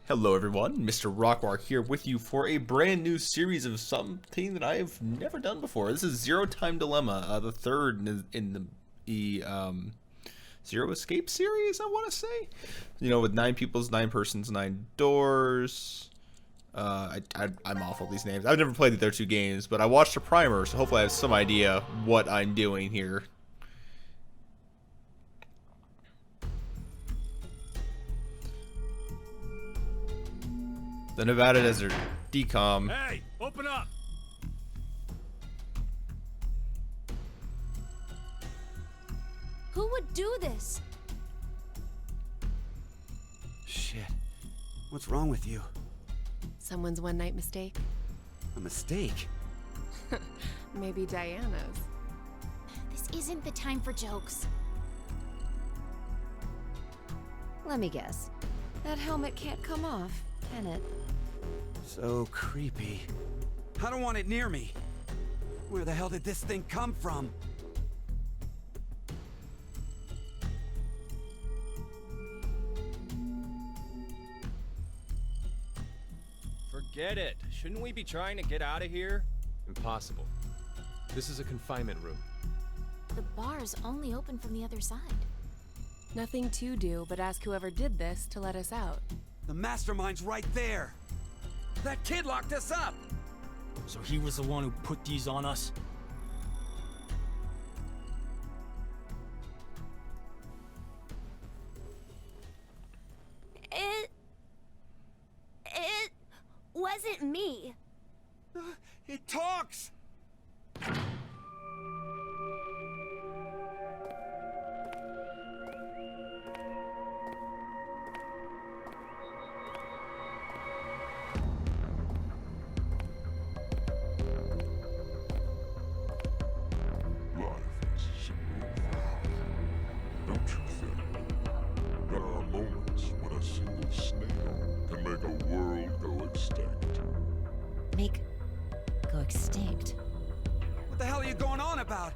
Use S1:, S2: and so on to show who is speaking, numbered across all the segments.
S1: Hello everyone, MrRokwar here with you for a brand new series of something that I have never done before. This is Zero Time Dilemma, the third in the Zero Escape series, I want to say. You know, with 9 peoples, 9 persons, 9 doors. I'm awful at these names. I've never played the other 2 games, but I watched a primer, so hopefully I have some idea what I'm doing here. The Nevada Desert, decom.
S2: Hey, open up!
S3: Who would do this?
S4: Shit. What's wrong with you?
S5: Someone's one-night mistake?
S4: A mistake?
S5: Maybe Diana's.
S3: This isn't the time for jokes.
S5: Let me guess. That helmet can't come off, can it?
S4: So creepy. I don't want it near me. Where the hell did this thing come from?
S2: Forget it. Shouldn't we be trying to get out of here?
S6: Impossible. This is a confinement room.
S3: The bar's only open from the other side.
S5: Nothing to do but ask whoever did this to let us out.
S4: The mastermind's right there. That kid locked us up.
S7: So he was the one who put these on us?
S3: It wasn't me.
S4: It talks!
S8: Don't you think? There are moments when a single snail can make a world go extinct.
S9: Go extinct.
S4: What the hell are you going on about?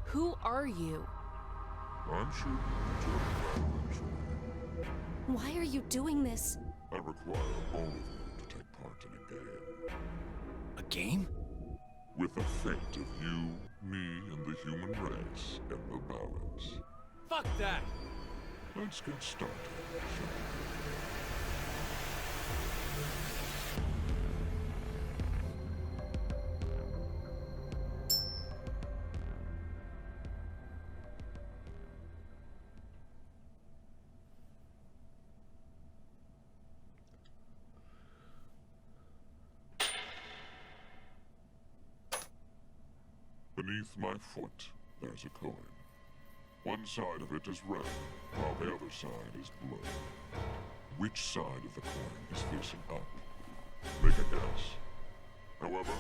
S5: Who are you?
S8: I'm sure you deserve that eventually.
S3: Why are you doing this?
S8: I require all of you to take part in a game.
S7: A game?
S8: With the fate of you, me, and the human race in the balance.
S2: Fuck that!
S8: Let's get started, shall we? Beneath my foot, there's a coin. One side of it is red, while the other side is blue. Which side of the coin is facing up? Make a guess. However,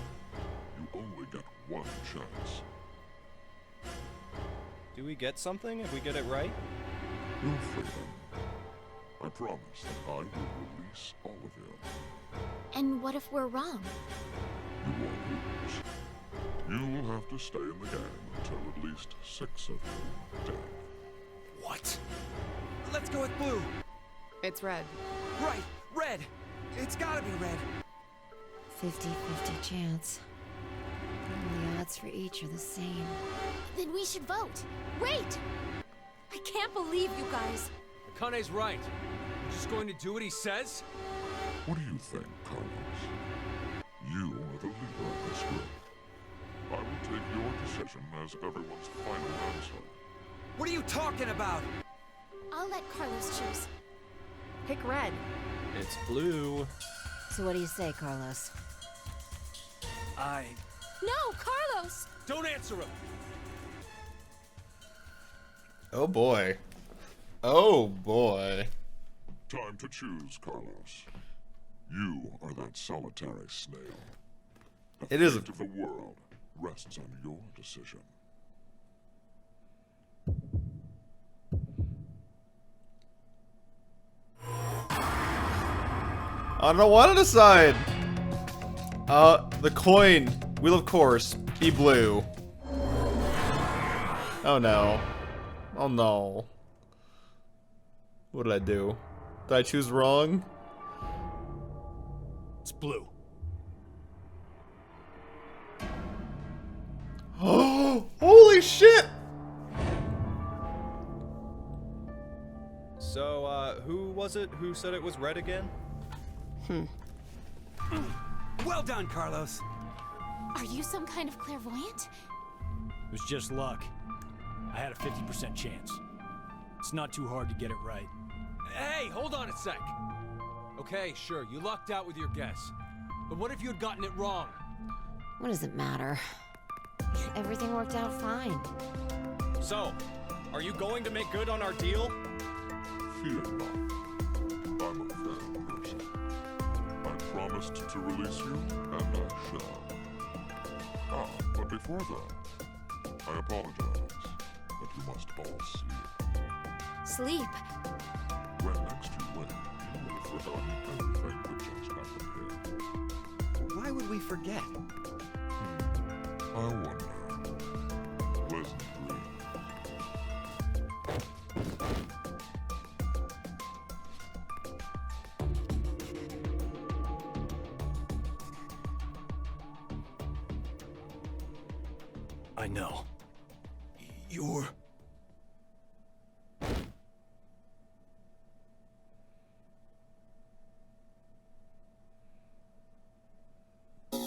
S8: you only get one chance.
S2: Do we get something if we get it right?
S8: Your freedom. I promise that I will release all of you.
S3: And what if we're wrong?
S8: You won't lose. You will have to stay in the game until at least 6 of you are dead.
S4: What? Let's go with blue.
S5: It's red.
S4: Right, red. It's gotta be red.
S9: 50-50 chance. And the odds for each are the same.
S3: Then we should vote. Wait! I can't believe you guys.
S6: Akane's right. We're just going to do what he says?
S8: What do you think, Carlos? You are the leader of this group. I will take your decision as everyone's final answer.
S4: What are you talking about?
S3: I'll let Carlos choose.
S5: Pick red.
S2: It's blue.
S9: So what do you say, Carlos?
S3: No, Carlos!
S6: Don't answer him!
S1: Oh boy. Oh boy.
S8: Time to choose, Carlos. You are that solitary snail. The
S1: It is
S8: fate of the world rests on your decision.
S1: I don't want to decide. The coin will of course be blue. Oh no. Oh no. What did I do? Did I choose wrong?
S7: It's blue.
S1: Oh, holy shit!
S2: So, who was it who said it was red again?
S4: Well done, Carlos.
S3: Are you some kind of clairvoyant?
S7: It was just luck. I had a 50% chance. It's not too hard to get it right.
S6: Hey, hold on a sec. Okay, sure, you lucked out with your guess. But what if you had gotten it wrong?
S5: What does it matter? Everything worked out fine.
S2: So, are you going to make good on our deal?
S8: Fear not. I'm a fair person. I promised to release you, and I shall. Ah, but before that, I apologize, but you must all sleep.
S3: Sleep.
S8: When next you wake, you will have forgotten everything that just happened here.
S4: Why would we forget?
S8: I wonder. Pleasant dreams.
S7: I know. You're...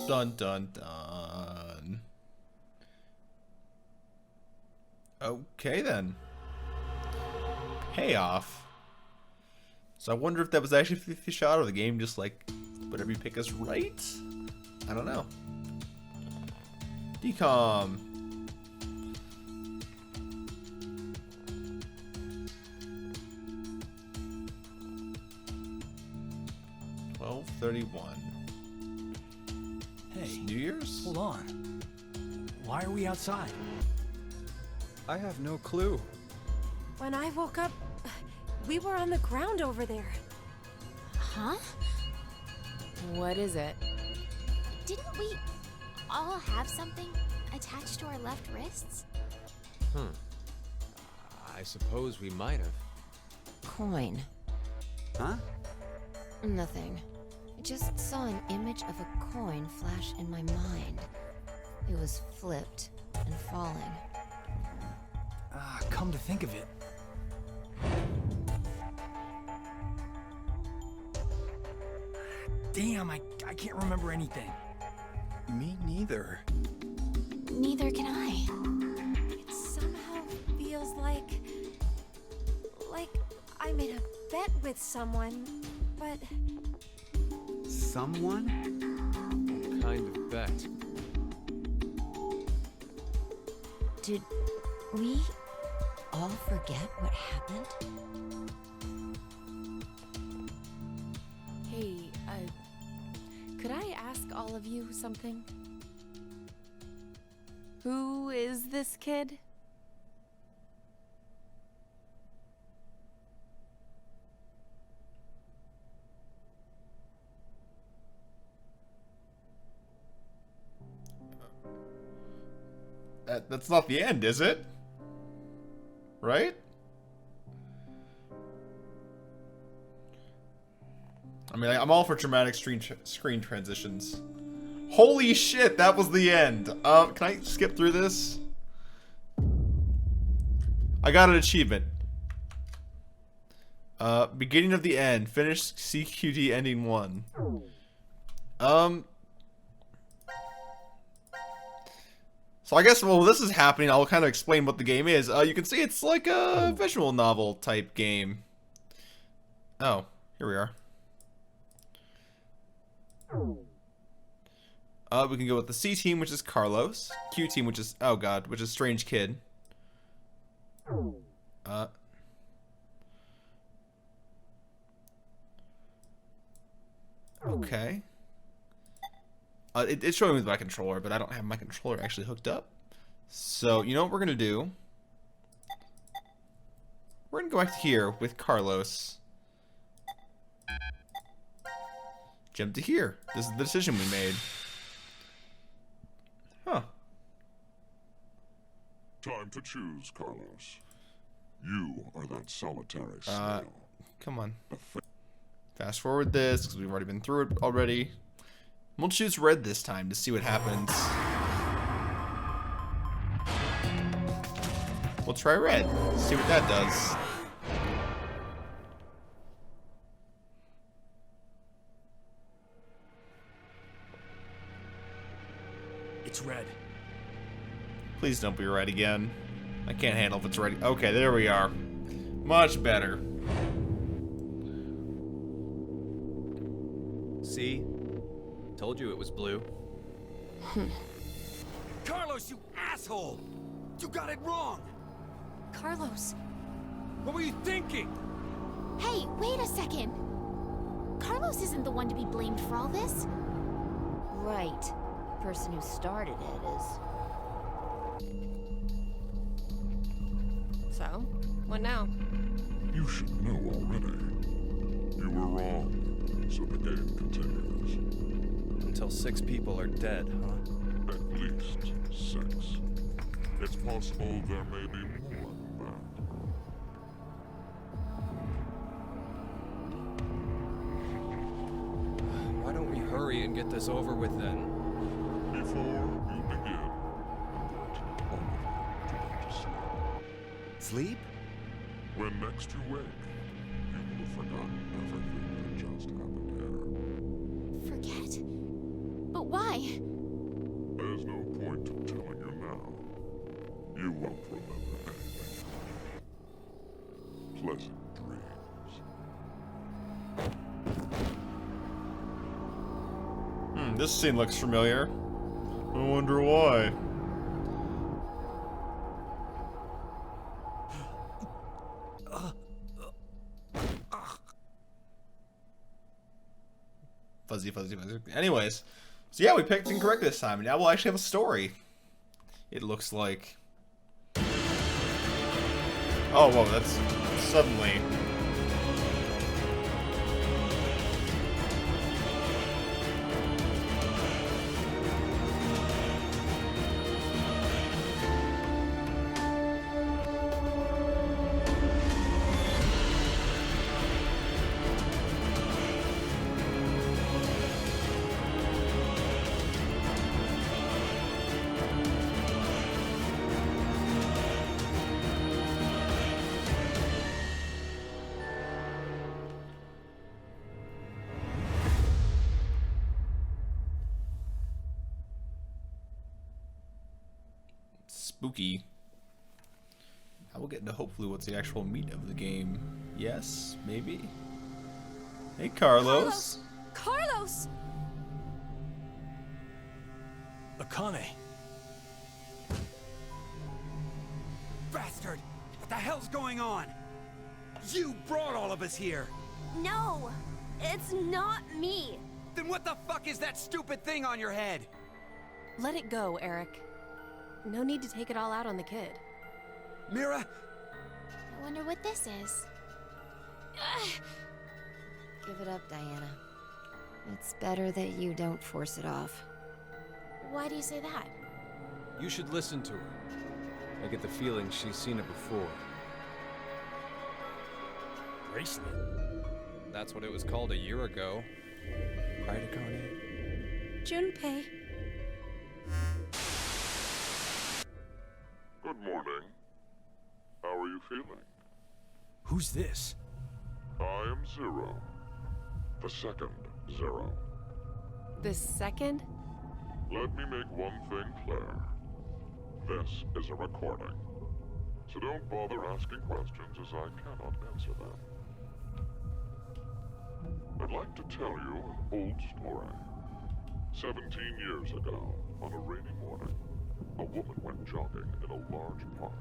S1: Dun dun dun. Okay then. Payoff. So I wonder if that was actually 50 shot or the game just like whatever you pick is right? I don't know. Decom. $12:31.
S7: Hey,
S1: New Year's?
S7: hold on. Why are we outside?
S2: I have no clue.
S10: When I woke up, we were on the ground over there.
S3: Huh?
S10: What is it?
S3: Didn't we all have something attached to our left wrists?
S6: I suppose we might have.
S5: Coin.
S4: Huh?
S5: Nothing. I just saw an image of a coin flash in my mind. It was flipped and falling.
S7: Come to think of it. Damn, I can't remember anything.
S4: Me neither.
S3: Neither can I.
S10: It somehow feels like I made a bet with someone, but
S4: Someone?
S6: What kind of bet?
S5: Did we all forget what happened?
S10: hey, could I ask all of you something? Who is this kid?
S1: That's not the end, is it? Right? I mean, I'm all for dramatic screen transitions. Holy shit, that was the end. Can I skip through this? I got an achievement. Beginning of the end. Finish CQD ending 1. So I guess while this is happening, I'll kind of explain what the game is. You can see it's like a visual novel type game. Oh, here we are. We can go with the C team, which is Carlos. Q team, which is, oh god, which is Strange Kid. Okay. It's showing me with my controller, but I don't have my controller actually hooked up. So, you know what we're going to do? We're going to go back to here with Carlos. Jump to here. This is the decision we made. Huh.
S8: Time to choose, Carlos. You are that solitary snail.
S1: Come on. Fast forward this, because we've already been through it already. We'll choose red this time to see what happens. We'll try red. See what that does.
S7: It's red.
S1: Please don't be red again. I can't handle if it's red. Okay, there we are. Much better.
S2: See? Told you it was blue.
S4: Carlos, you asshole! You got it wrong!
S10: Carlos.
S6: What were you thinking?
S3: Hey, wait a second. Carlos isn't the one to be blamed for all this.
S5: Right. The person who started it is...
S10: So, what now?
S8: You should know already. You were wrong, so the game continues.
S2: Until 6 people are dead, huh?
S8: At least 6. It's possible there may be more than that.
S2: Why don't we hurry and get this over with then?
S8: Before you begin, I want all of you to go to sleep.
S4: Sleep?
S8: When next you wake, you will have forgotten everything that just happened here.
S3: Forget? But why?
S8: There's no point in telling you now. You won't remember anything. Pleasant dreams.
S1: This scene looks familiar. I wonder why. Fuzzy, fuzzy, fuzzy. Anyways, so yeah, we picked incorrect this time. Now we'll actually have a story. It looks like. Oh, whoa, that's suddenly. Spooky. I will get into hopefully what's the actual meat of the game. Yes, maybe. Hey, Carlos.
S10: Carlos!
S7: Akane.
S4: Bastard! What the hell's going on? You brought all of us here!
S10: No! It's not me!
S4: Then what the fuck is that stupid thing on your head?
S10: Let it go, Eric. No need to take it all out on the kid.
S4: Mira?
S3: I wonder what this is.
S5: Give it up, Diana. It's better that you don't force it off.
S3: Why do you say that?
S2: You should listen to her. I get the feeling she's seen it before.
S7: Bracelet.
S2: That's what it was called a year ago. Right, Akane?
S10: Junpei.
S8: Good morning. How are you feeling?
S7: Who's this?
S8: I am Zero. The second Zero.
S10: The second?
S8: Let me make one thing clear. This is a recording. So don't bother asking questions as I cannot answer them. I'd like to tell you an old story. 17 years ago, on a rainy morning, a woman went jogging in a large park.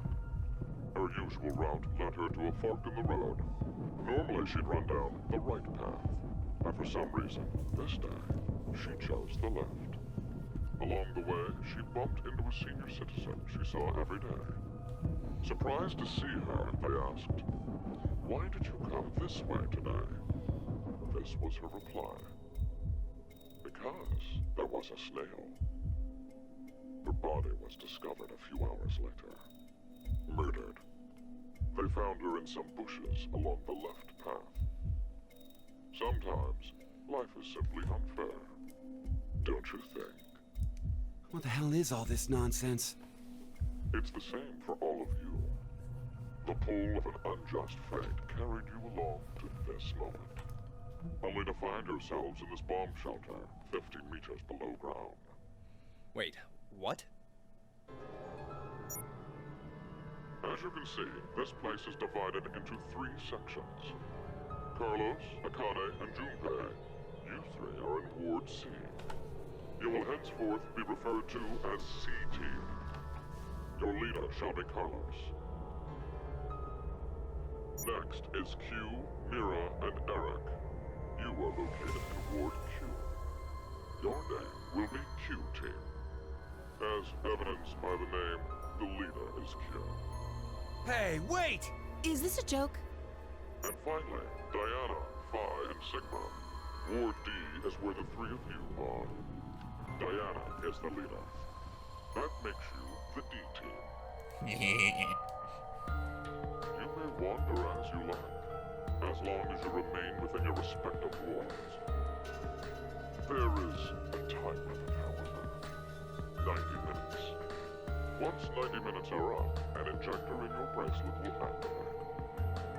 S8: Her usual route led her to a fork in the road. Normally she'd run down the right path, but for some reason, this day, she chose the left. Along the way, she bumped into a senior citizen she saw every day. Surprised to see her, they asked, "Why did you come this way today?" This was her reply. "Because there was a snail." Her body was discovered a few hours later. Murdered. They found her in some bushes along the left path. Sometimes, life is simply unfair. don't you think?
S4: What the hell is all this nonsense?
S8: It's the same for all of you. The pull of an unjust fate carried you along to this moment, only to find yourselves in this bomb shelter 50 meters below ground.
S2: Wait, what?
S8: As you can see, this place is divided into 3 sections. Carlos, Akane, and Junpei. You 3 are in Ward C. You will henceforth be referred to as C-Team. Your leader shall be Carlos. Next is Q, Mira, and Eric. You are located in Ward Q. Your name will be Q-Team. As evidenced by the name, the leader is Q.
S4: Hey, wait!
S10: Is this a joke?
S8: And finally, Diana, Phi, and Sigma. Ward D is where the 3 of you are. Diana is the leader. That makes you the D team. You may wander as you like, as long as you remain within your respective wards. There is a time limit, however. 90 minutes. Once 90 minutes are up, an injector in your bracelet will activate.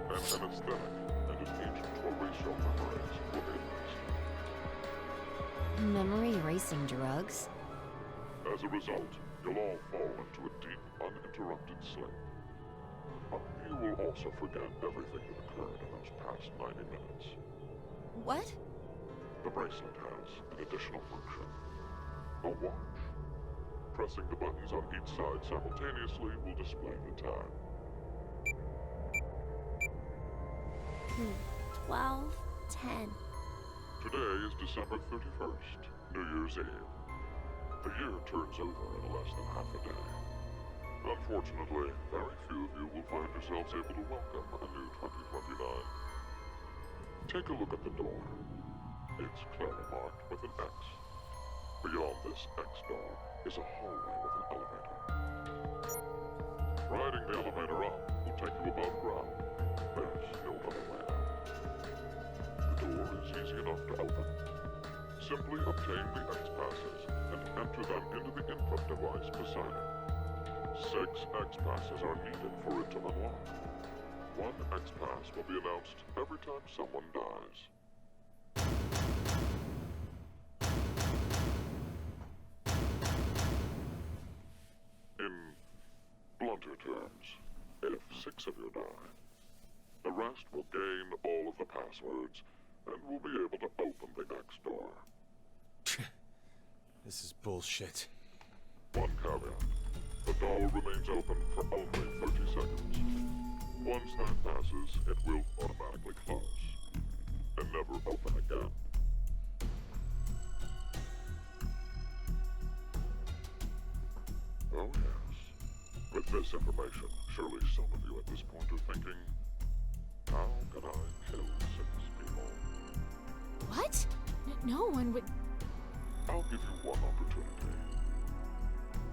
S8: And an aesthetic and an agent to erase your memories will be administered.
S5: Memory erasing drugs?
S8: As a result, you'll all fall into a deep, uninterrupted sleep. You will also forget everything that occurred in those past 90 minutes.
S10: What?
S8: The bracelet has an additional function. A watch. Pressing the buttons on each side simultaneously will display the time.
S3: 12, 10.
S8: Today is December 31st, New Year's Eve. The year turns over in less than half a day. Unfortunately, very few of you will find yourselves able to welcome a new 2029. Take a look at the door. It's clearly marked with an X. Beyond this X door is a hallway with an elevator. Riding the elevator up will take you above ground. There's no other way out. The door is easy enough to open. Simply obtain the X passes and enter them into the input device beside it. 6 X passes are needed for it to unlock. 1 X pass will be announced every time someone dies. In blunter terms, if 6 of you die, the rest will gain all of the passwords and will be able to open the X door.
S6: This is bullshit.
S8: One caveat. The door remains open for only 30 seconds. Once that passes, it will automatically close and never open again. Oh yes. With this information, surely some of you at this point are thinking, how can I kill 6 people?
S3: What? No one would.
S8: I'll give you one opportunity.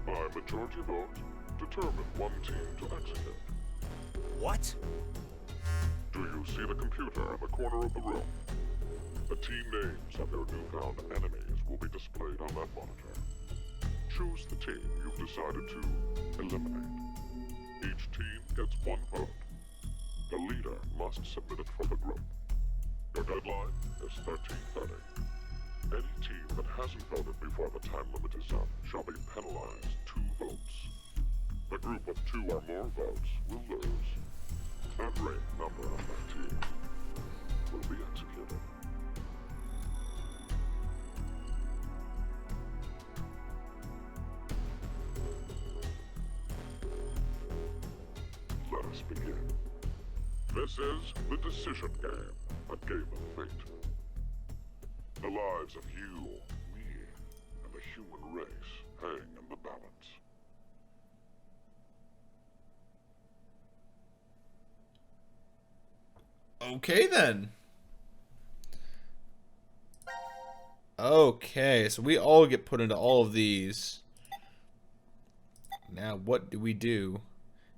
S8: By majority vote, determine one team to execute.
S6: What?
S8: Do you see the computer in the corner of the room? The team names of your newfound enemies will be displayed on that monitor. Choose the team you've decided to eliminate. Each team gets 1 vote. The leader must submit it for the group. Your deadline is 13:30. Any team that hasn't voted before the time limit is up shall be penalized 2 votes. The group with 2 or more votes will lose. Every member of that team will be executed. Let us begin. This is the decision game, a game of fate. The lives of you, me, and the human race hang in the balance.
S1: Okay, then. Okay, so we all get put into all of these. Now, what do we do?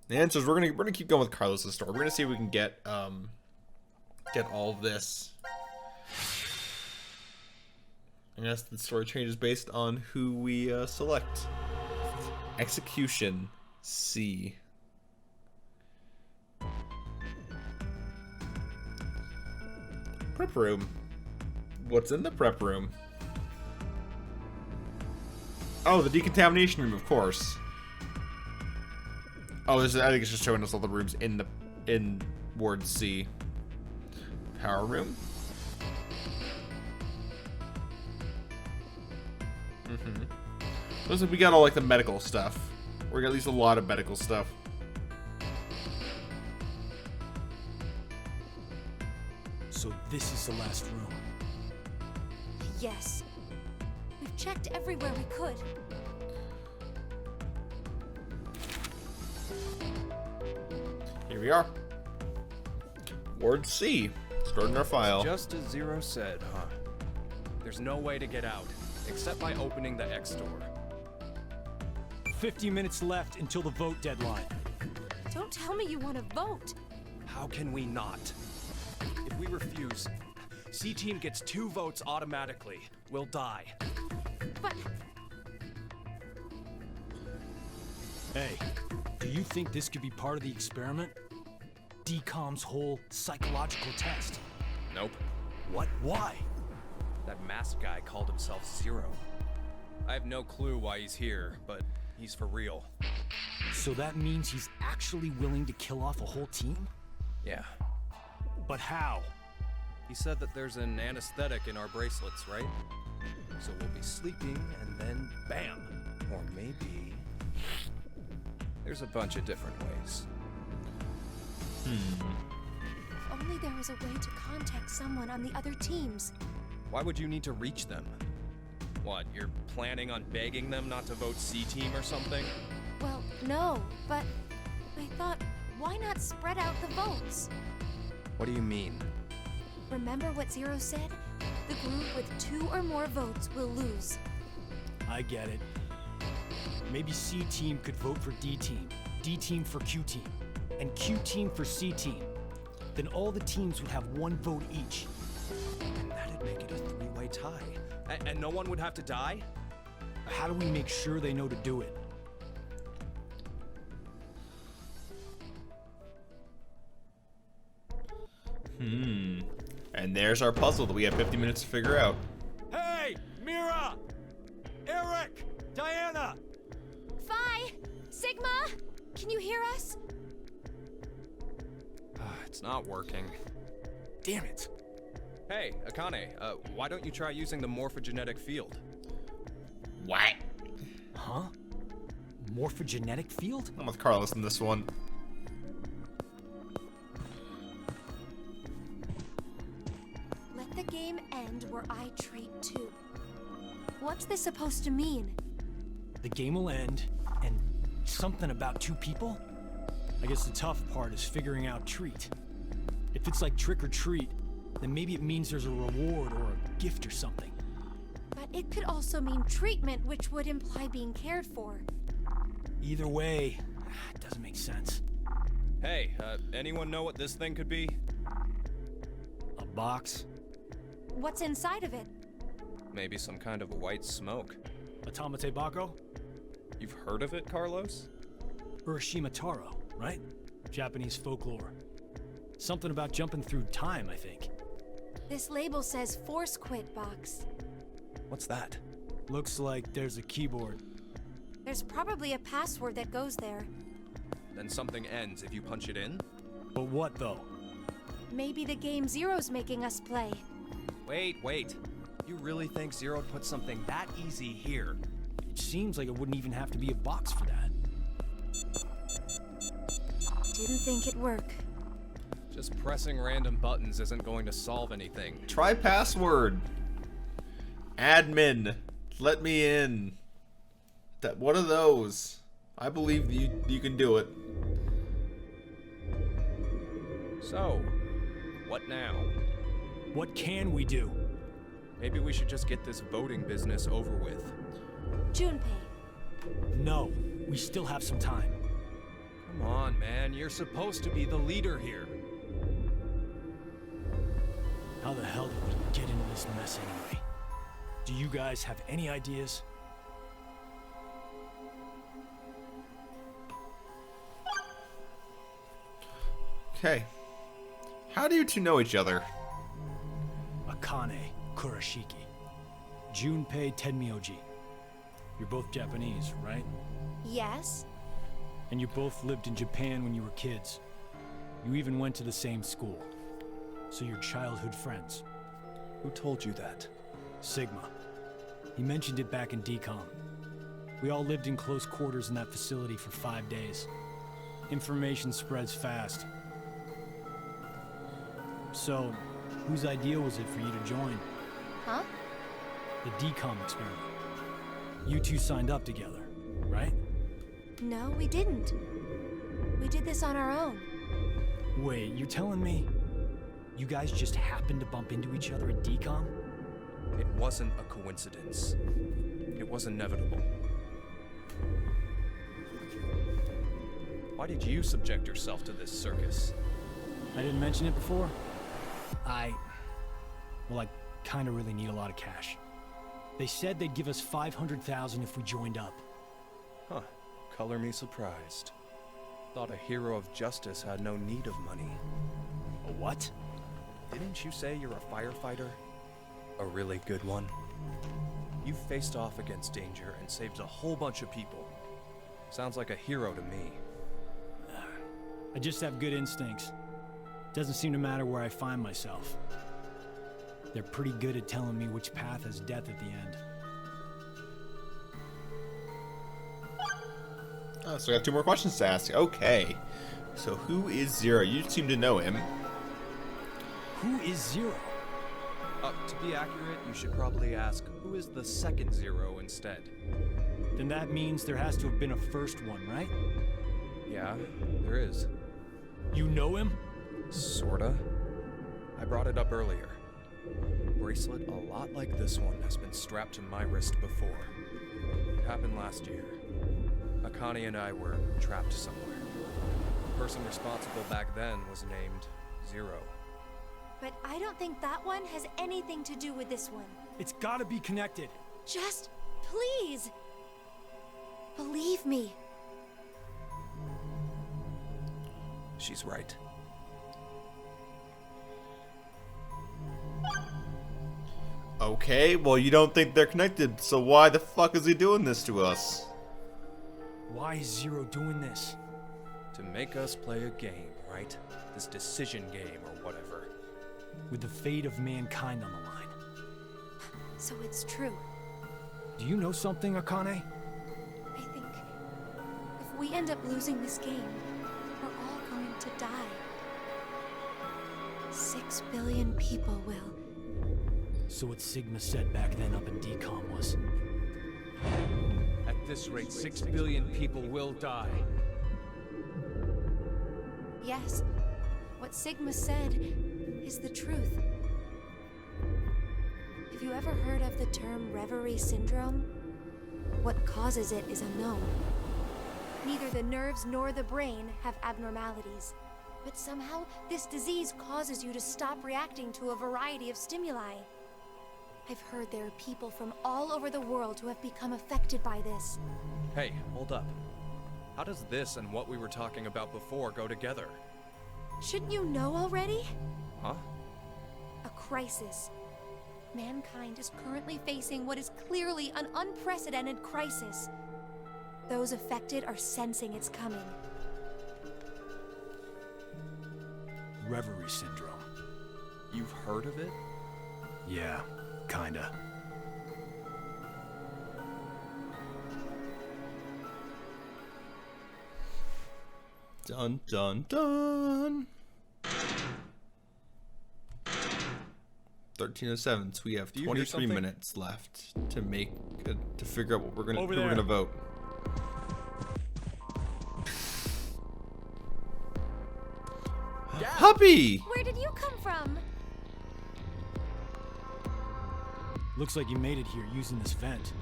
S1: The answer is we're gonna keep going with Carlos's story. We're gonna see if we can get all of this. I guess the story changes based on who we select. Execution C. Prep room. What's in the prep room? Oh, the decontamination room, of course. Oh, I think it's just showing us all the rooms in Ward C. Power room. Looks like we got all like the medical stuff. We got at least a lot of medical stuff.
S7: So this is the last room.
S10: Yes. We've checked everywhere we could.
S1: Here we are. Ward C. Stored in our file.
S2: Just as Zero said, huh? There's no way to get out, except by opening the X door.
S7: 50 minutes left until the vote deadline.
S10: Don't tell me you want to vote.
S2: How can we not? If we refuse, C-Team gets 2 votes automatically. We'll die.
S10: But
S7: Hey, do you think this could be part of the experiment? DCOM's whole psychological test.
S2: Nope.
S7: What? Why?
S2: That masked guy called himself Zero. I have no clue why he's here, but he's for real.
S7: So that means he's actually willing to kill off a whole team?
S2: Yeah.
S7: But how?
S2: He said that there's an anesthetic in our bracelets, right? So we'll be sleeping and then bam! Or maybe... There's a bunch of different ways.
S10: if only there was a way to contact someone on the other teams.
S2: Why would you need to reach them? What, you're planning on begging them not to vote C-Team or something?
S10: Well, no, but I thought, why not spread out the votes?
S2: What do you mean?
S10: Remember what Zero said? The group with 2 or more votes will lose.
S7: I get it. Maybe C-Team could vote for D-Team, D-Team for Q-Team, and Q-Team for C-Team. Then all the teams would have 1 vote each.
S2: And that'd make it a 3-way tie. And no one would have to die?
S7: How do we make sure they know to do it?
S1: And there's our puzzle that we have 50 minutes to figure out.
S7: Hey! Mira! Eric! Diana!
S10: Phi! Sigma! Can you hear us?
S2: It's not working.
S7: Damn it!
S2: Hey, Akane, why don't you try using the morphogenetic field?
S1: What?
S7: Huh? Morphogenetic field?
S1: I'm with Carlos in this one.
S10: Let the game end where I trade 2. What's this supposed to mean?
S7: The game will end, and something about 2 people? I guess the tough part is figuring out treat. If it's like trick or treat, then maybe it means there's a reward or a gift or something.
S10: But it could also mean treatment, which would imply being cared for.
S7: Either way, it doesn't make sense.
S2: Hey, anyone know what this thing could be?
S7: A box?
S10: What's inside of it?
S2: Maybe some kind of white smoke.
S7: Automate Bako?
S2: You've heard of it, Carlos?
S7: Urashima Taro, right? Japanese folklore. Something about jumping through time, I think.
S10: This label says Force Quit Box.
S2: What's that?
S7: Looks like there's a keyboard.
S10: There's probably a password that goes there.
S2: Then something ends if you punch it in?
S7: But what, though?
S10: Maybe the game Zero's making us play.
S2: Wait. You really think Zero put something that easy here?
S7: It seems like it wouldn't even have to be a box for that.
S10: Didn't think it'd work.
S2: Just pressing random buttons isn't going to solve anything.
S1: Try password. Admin, let me in. What are those? I believe you can do it.
S2: So, what now?
S7: What can we do?
S2: Maybe we should just get this voting business over with.
S10: Junpei.
S7: No, we still have some time.
S2: Come on, man. You're supposed to be the leader here.
S7: How the hell did we get into this mess anyway? Do you guys have any ideas?
S1: Okay. How do you two know each other?
S7: Akane Kurashiki. Junpei Tenmyoji. You're both Japanese, right?
S10: Yes?
S7: And you both lived in Japan when you were kids. You even went to the same school. So you're childhood friends.
S2: Who told you that?
S7: Sigma. He mentioned it back in DCOM. We all lived in close quarters in that facility for 5 days. Information spreads fast. So, whose idea was it for you to join?
S10: Huh?
S7: The DCOM experiment. You two signed up together, right?
S10: No, we didn't. We did this on our own.
S7: Wait, you're telling me you guys just happened to bump into each other at DCOM?
S2: It wasn't a coincidence. It was inevitable. Why did you subject yourself to this circus?
S7: I didn't mention it before? I kinda really need a lot of cash. They said they'd give us $500,000 if we joined up.
S2: Huh. Color me surprised. Thought a hero of justice had no need of money.
S7: A what?
S2: Didn't you say you're a firefighter? A really good one? You faced off against danger and saved a whole bunch of people. Sounds like a hero to me.
S7: I just have good instincts. Doesn't seem to matter where I find myself. They're pretty good at telling me which path has death at the end.
S1: Oh, so I got 2 more questions to ask. Okay. So who is Zero? You seem to know him.
S7: Who is Zero?
S2: To be accurate, you should probably ask, who is the second Zero instead?
S7: Then that means there has to have been a first one, right?
S2: Yeah, there is.
S7: You know him?
S2: Sorta. I brought it up earlier. Bracelet a lot like this one has been strapped to my wrist before. It happened last year. Akane and I were trapped somewhere. The person responsible back then was named Zero.
S10: But I don't think that one has anything to do with this one.
S7: It's gotta be connected.
S10: Just, please, believe me.
S2: She's right.
S1: Okay, well you don't think they're connected, so why the fuck is he doing this to us?
S7: Why is Zero doing this?
S2: To make us play a game, right? This decision game or whatever.
S7: With the fate of mankind on the line.
S10: So it's true.
S7: Do you know something, Akane?
S10: I think if we end up losing this game, we're all going to die. 6 billion people will.
S7: So what Sigma said back then up in DCOM was...
S6: At this rate, 6 billion people will die.
S10: Yes, what Sigma said is the truth. Have you ever heard of the term reverie syndrome? What causes it is unknown. Neither the nerves nor the brain have abnormalities. But somehow, this disease causes you to stop reacting to a variety of stimuli. I've heard there are people from all over the world who have become affected by this.
S2: Hey, hold up. How does this and what we were talking about before go together?
S10: Shouldn't you know already?
S2: Huh?
S10: A crisis. Mankind is currently facing what is clearly an unprecedented crisis. Those affected are sensing it's coming.
S7: Reverie syndrome.
S2: You've heard of it?
S7: Yeah, kinda.
S1: Dun dun dun. 13:07. So we have
S2: Do you hear
S1: 23
S2: something?
S1: minutes left to make to figure out what we're gonna
S7: Over
S1: who we're
S7: there.
S1: gonna vote. Puppy.
S10: Where did you come from?
S7: Looks like you made it here using this vent.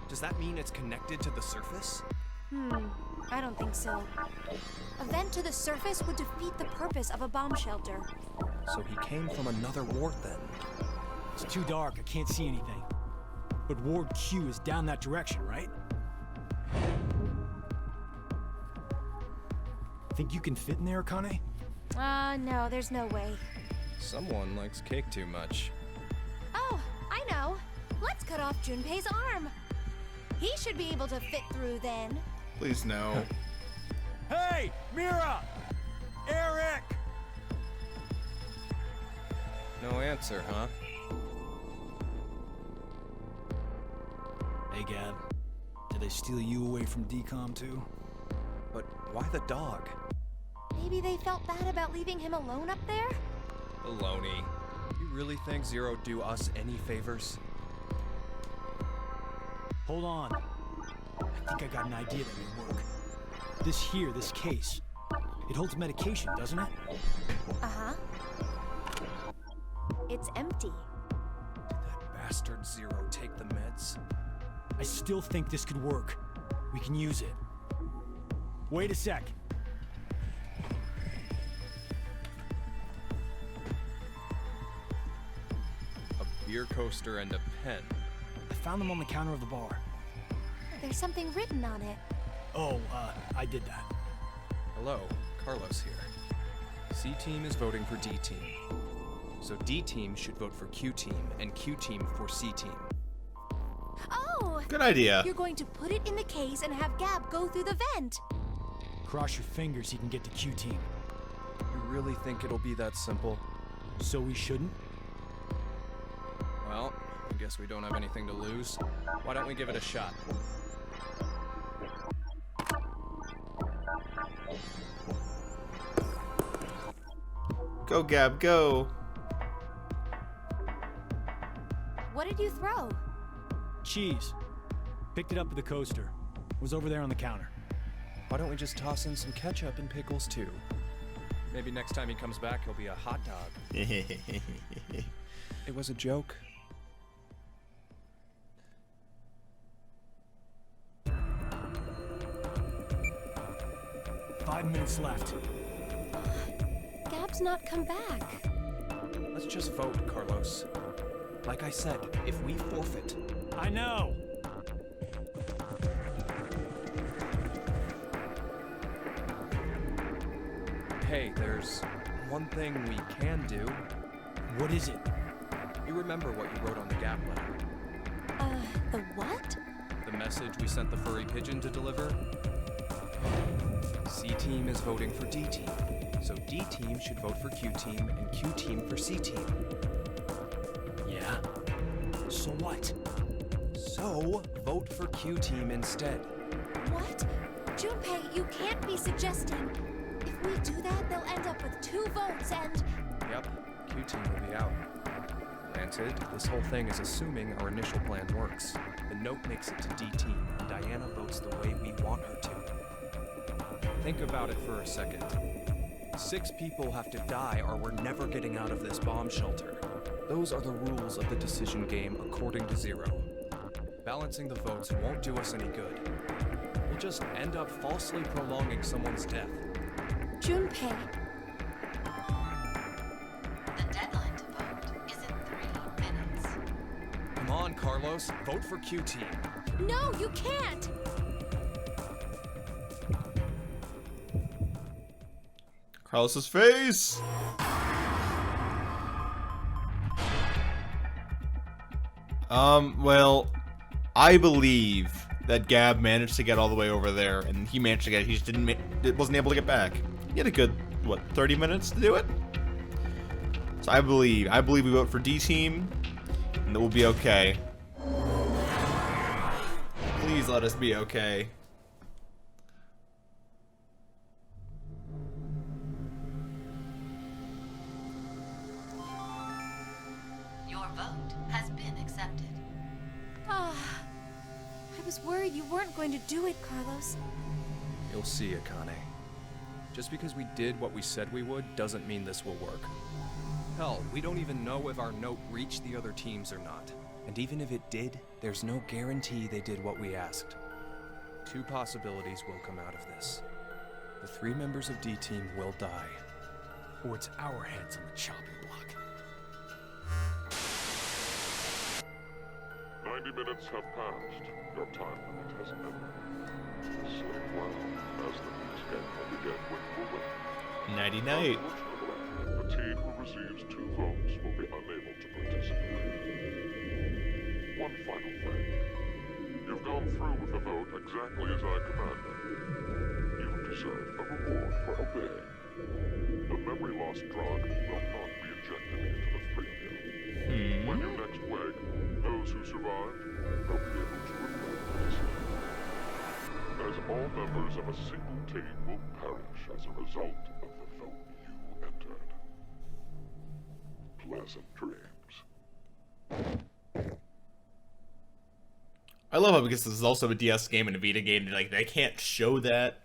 S2: Does that mean it's connected to the surface?
S10: I don't think so. A vent to the surface would defeat the purpose of a bomb shelter.
S2: So he came from another ward then.
S7: It's too dark, I can't see anything. But Ward Q is down that direction, right? Think you can fit in there, Akane?
S10: No, there's no way.
S2: Someone likes cake too much.
S10: Oh, I know. Let's cut off Junpei's arm. He should be able to fit through then.
S1: Please no.
S7: Hey, Mira! Eric!
S2: No answer, huh?
S7: Hey, Gab. Did they steal you away from DCOM too?
S2: But why the dog?
S10: Maybe they felt bad about leaving him alone up there?
S2: Baloney. You really think Zero'd do us any favors?
S7: Hold on. I think I got an idea that may work. This case. It holds medication, doesn't it?
S10: Uh-huh. It's empty.
S2: Did that bastard Zero take the meds?
S7: I still think this could work. We can use it. Wait a sec.
S2: A beer coaster and a pen.
S7: I found them on the counter of the bar.
S10: There's something written on it.
S7: Oh, I did that.
S2: Hello, Carlos here. C-Team is voting for D-Team. So D-Team should vote for Q-Team, and Q-Team for C-Team.
S10: Oh!
S1: Good idea.
S10: You're going to put it in the case and have Gab go through the vent.
S7: Cross your fingers he can get to Q-Team.
S2: You really think it'll be that simple?
S7: So we shouldn't?
S2: Well, I guess we don't have anything to lose. Why don't we give it a shot?
S1: Go, Gab, go.
S10: What did you throw?
S7: Cheese. Picked it up at the coaster. Was over there on the counter.
S2: Why don't we just toss in some ketchup and pickles too? Maybe next time he comes back, he'll be a hot dog. It was a joke.
S7: Five minutes left.
S10: Gab's not come back.
S2: Let's just vote, Carlos. Like I said, if we forfeit...
S7: I know!
S2: Hey, there's one thing we can do.
S7: What is it?
S2: You remember what you wrote on the Gap letter?
S10: The what?
S2: The message we sent the furry pigeon to deliver? C-Team is voting for D-Team, so D-Team should vote for Q-Team and Q-Team for C-Team.
S7: Yeah? So what?
S2: So, vote for Q-Team instead.
S10: What? Junpei, you can't be suggesting... If we do that, they'll end up with 2 votes and...
S2: Yep, Q-Team will be out. Granted, this whole thing is assuming our initial plan works. The note makes it to D-Team, and Diana votes the way we want her to. Think about it for a second. 6 people have to die or we're never getting out of this bomb shelter. Those are the rules of the decision game according to Zero. Balancing the votes won't do us any good. We'll just end up falsely prolonging someone's death.
S10: Junpei.
S5: The deadline to vote is in 3 minutes.
S2: Come on, Carlos, vote for Q-Team.
S10: No, you can't!
S1: Carlos's face. Well, I believe that Gab managed to get all the way over there, and he managed to get. He just wasn't able to get back. He had a good, what, 30 minutes to do it. So I believe we vote for D team, and it will be okay. Please let us be okay.
S5: Your vote has been accepted.
S10: Ah, I was worried you weren't going to do it, Carlos.
S2: You'll see, Akane. Just because we did what we said we would doesn't mean this will work. Hell, we don't even know if our note reached the other teams or not. And even if it did, there's no guarantee they did what we asked. 2 possibilities will come out of this. The 3 members of D-Team will die.
S7: Or it's our heads on the chopping block.
S8: 90 minutes have passed. Your time limit has ended. Sleep well, as the next game will begin when you awake.
S1: Nighty night.
S8: Unfortunately, the team who receives 2 votes will be unable to participate. One final thing. You've gone through with the vote exactly as I commanded. You deserve a reward for obeying. The memory loss drug will not be injected into the 3 of you. When you next wake, those who survived will be able to replace it. As all members of a single team will perish as a result of the vote you entered. Pleasant dreams.
S1: I love how, because this is also a DS game and a Vita game, like they can't show that.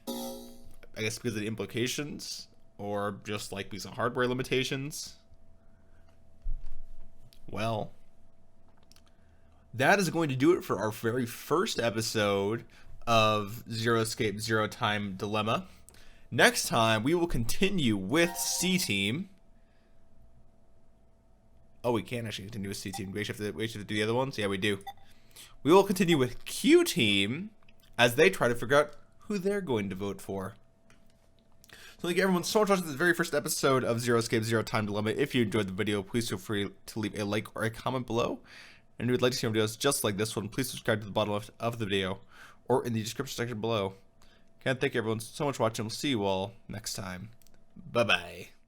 S1: I guess because of the implications, or just like because of hardware limitations. Well, that is going to do it for our very first episode of Zero Escape, Zero Time Dilemma. Next time, we will continue with C-Team. Oh, we can't actually continue with C-Team. We have to do the other ones? Yeah, we do. We will continue with Q-Team as they try to figure out who they're going to vote for. So thank you everyone so much for watching this very first episode of Zero Escape, Zero Time Dilemma. If you enjoyed the video, please feel free to leave a like or a comment below. And if you would like to see more videos just like this one, please subscribe to the bottom left of the video or in the description section below. Again, thank you everyone so much for watching. We'll see you all next time. Bye-bye.